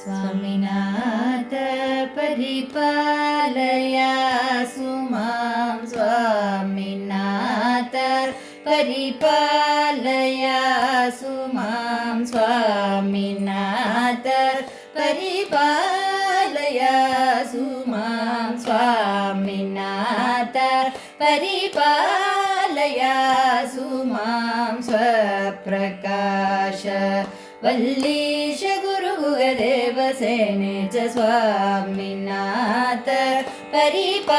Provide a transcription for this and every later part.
स्वामिनाथ परिपालयासु मां स्वामिनाथ परिपालयासु मां स्वामिनाथ परिपालयासु मां स्वामिनाथ परिपालयासु मां स्वप्रकाश वल्लीश गुरुदेवसेने च स्वामिनाथ परिपालयासु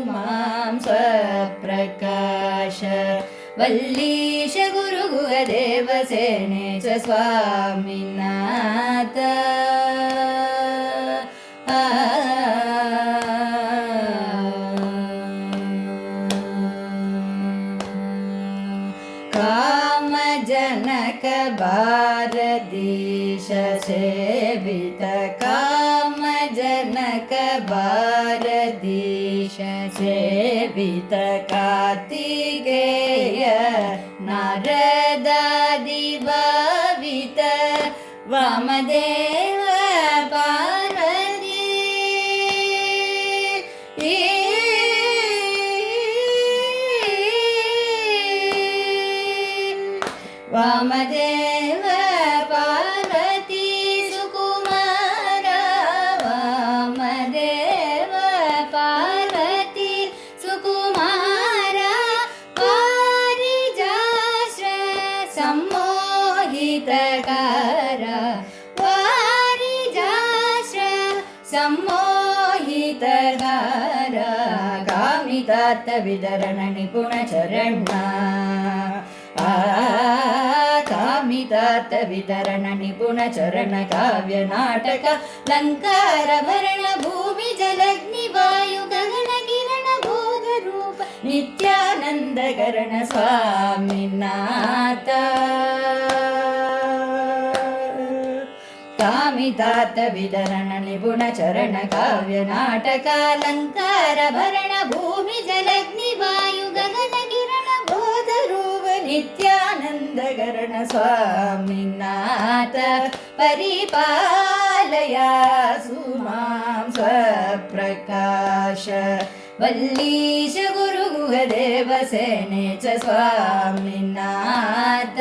मां स्वप्रकाश वल्लीश गुरुदेवसेने च स्वामिनाथ कामजनक भारतीश सेवित कामजनक भारतीश सेवित कार्तिकेय नारदादि भावित वामदेव पार्वती वामदेव पार्वती सुकुमार वामदेव पार्वती सुकुमार वारिजाश्र सम्मोहितकार वारिजाश्र सम्मोहितकार कामितार्थ वितरण निपुण चरण कामितार्थ वितरण निपुण चरण काव्य नाटक लंकार भरण भूमि जलग्नि वायु गगन किरण बोध रूप नित्यानंद करण स्वामिनाथ कामितार्थ वितरण निपुण चरण काव्य नाटक लंकार भरण भूमि जलग्नि वायु गगन किरण बोध रूप नित्यानंद करण स्वामिनाथ परिपालयासु मां स्वप्रकाश वल्लीश गुरुदेवसेने च स्वामिनाथ।